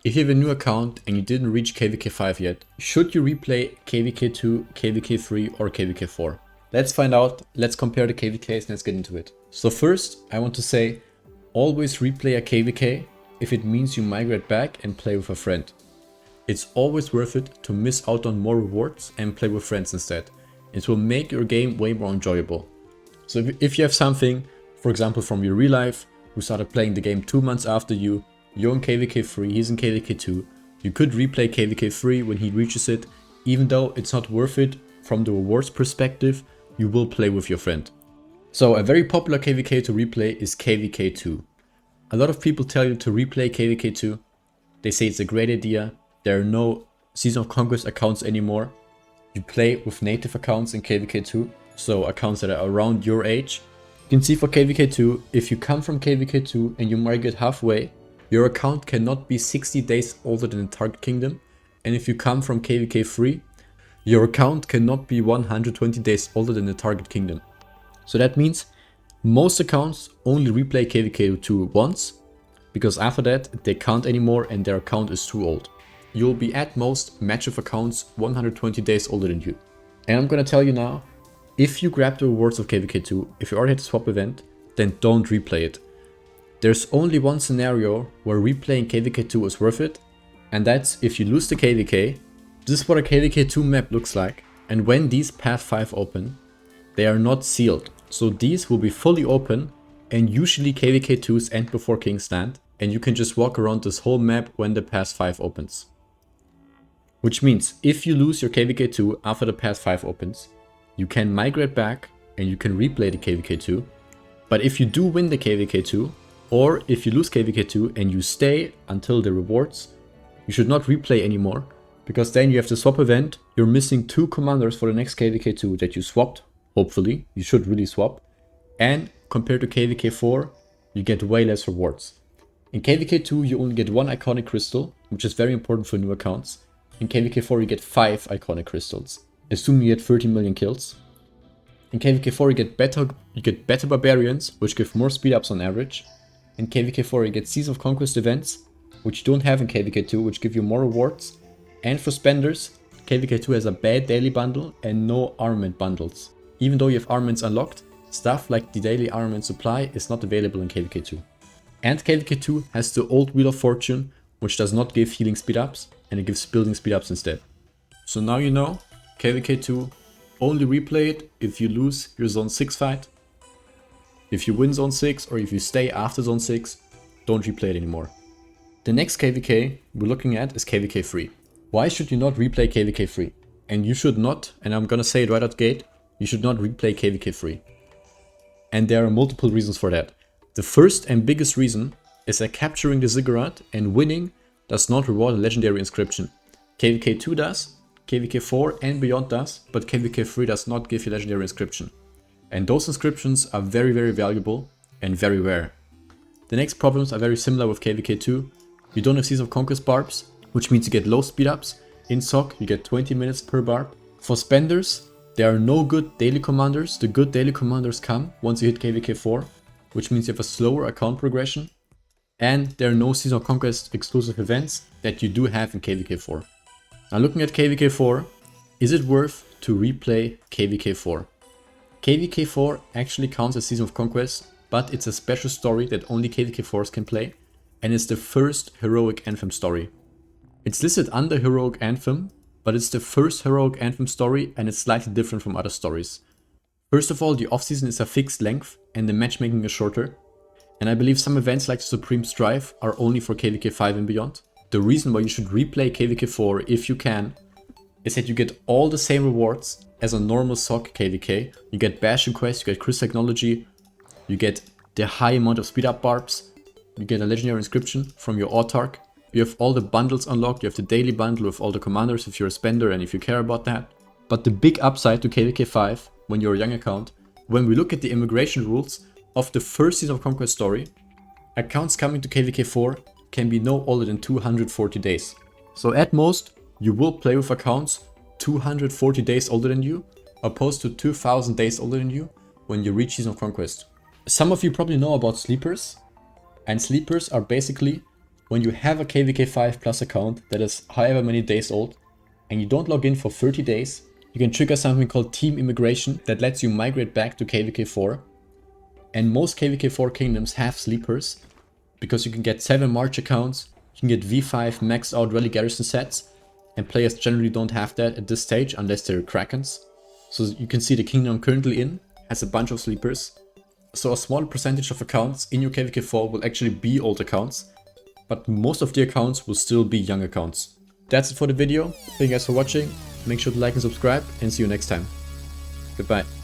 If you have a new account and you didn't reach KvK5 yet, should you replay KvK2, KvK3 or KvK4? Let's find out, let's compare the KvKs and let's get into it. So first, I want to say, always replay a KvK if it means you migrate back and play with a friend. It's always worth it to miss out on more rewards and play with friends instead. It will make your game way more enjoyable. So if you have something, for example from your real life, who started playing the game 2 months after you, you're in KvK3, he's in KvK2, you could replay KvK3 when he reaches it. Even though it's not worth it from the rewards perspective, you will play with your friend. So a very popular KvK to replay is KvK2. A lot of people tell you to replay KvK2. They say it's a great idea. There are no Season of Conquest accounts anymore. You play with native accounts in KvK2, so accounts that are around your age. You can see for KvK2, if you come from KvK2 and you migrate halfway, your account cannot be 60 days older than the target kingdom. And if you come from KvK3, your account cannot be 120 days older than the target kingdom. So that means most accounts only replay KvK2 once, because after that they can't anymore and their account is too old. You'll be at most match of accounts 120 days older than you. And I'm gonna tell you now, if you grab the rewards of KvK2, if you already had the swap event, then don't replay it. There's only one scenario where replaying KvK2 is worth it, and that's if you lose the KvK. This is what a KvK2 map looks like, and when these Path 5 open, they are not sealed. So these will be fully open, and usually KvK2s end before King's Stand, and you can just walk around this whole map when the Path 5 opens. Which means, if you lose your KvK2 after the Path 5 opens, you can migrate back and you can replay the KvK2. But if you do win the KvK2, or if you lose KvK2 and you stay until the rewards, you should not replay anymore, because then you have the swap event, you're missing 2 commanders for the next KvK2 that you swapped, hopefully, you should really swap, and compared to KvK4, you get way less rewards. In KvK2 you only get 1 iconic crystal, which is very important for new accounts. In KvK4 you get 5 iconic crystals, assuming you get 30 million kills. In KvK4 you get better barbarians, which give more speed ups on average. In KvK4 you get Season of Conquest events, which you don't have in KvK2, which give you more rewards. And for spenders, KvK2 has a bad daily bundle and no armament bundles. Even though you have armaments unlocked, stuff like the daily armament supply is not available in KvK2. And KvK2 has the old Wheel of Fortune, which does not give healing speed ups, and it gives building speed ups instead. So now you know, KvK2, only replay it if you lose your Zone 6 fight. If you win Zone 6 or if you stay after Zone 6, don't replay it anymore. The next KvK we're looking at is KvK3. Why should you not replay KvK3? And you should not, and I'm gonna say it right out the gate, you should not replay KvK3. And there are multiple reasons for that. The first and biggest reason is that capturing the ziggurat and winning does not reward a legendary inscription. KvK2 does, KvK4 and beyond does, but KvK3 does not give you legendary inscription. And those inscriptions are very, very valuable and very rare. The next problems are very similar with KvK2. You don't have Season of Conquest barbs, which means you get low speed ups. In SOC, you get 20 minutes per barb. For spenders, there are no good daily commanders. The good daily commanders come once you hit KvK4, which means you have a slower account progression. And there are no Season of Conquest exclusive events that you do have in KvK4. Now looking at KvK4, is it worth to replay KvK4? KvK4 actually counts as Season of Conquest, but it's a special story that only KvK4s can play, and it's the first Heroic Anthem story. It's listed under Heroic Anthem, but it's the first Heroic Anthem story and it's slightly different from other stories. First of all, the off-season is a fixed length and the matchmaking is shorter. And I believe some events like the Supreme Strife are only for KvK5 and beyond. The reason why you should replay KvK4 if you can is that you get all the same rewards as a normal SOC KvK. You get Bastion Quest, you get Chris Technology, you get the high amount of speed up barbs, you get a legendary inscription from your autarch. You have all the bundles unlocked, you have the daily bundle with all the commanders if you're a spender and if you care about that. But the big upside to KvK5 when you're a young account, when we look at the immigration rules of the first Season of Conquest story, accounts coming to KvK4 can be no older than 240 days. So at most, you will play with accounts 240 days older than you, opposed to 2000 days older than you when you reach Season of Conquest. Some of you probably know about sleepers, and sleepers are basically when you have a KvK5 Plus account that is however many days old and you don't log in for 30 days, you can trigger something called Team Immigration that lets you migrate back to KvK4. And most KvK4 kingdoms have sleepers because you can get 7 March accounts, you can get V5 maxed out rally garrison sets, and players generally don't have that at this stage unless they're Krakens. So you can see the kingdom I'm currently in has a bunch of sleepers. So a small percentage of accounts in your KvK4 will actually be old accounts, but most of the accounts will still be young accounts. That's it for the video. Thank you guys for watching. Make sure to like and subscribe, and see you next time. Goodbye.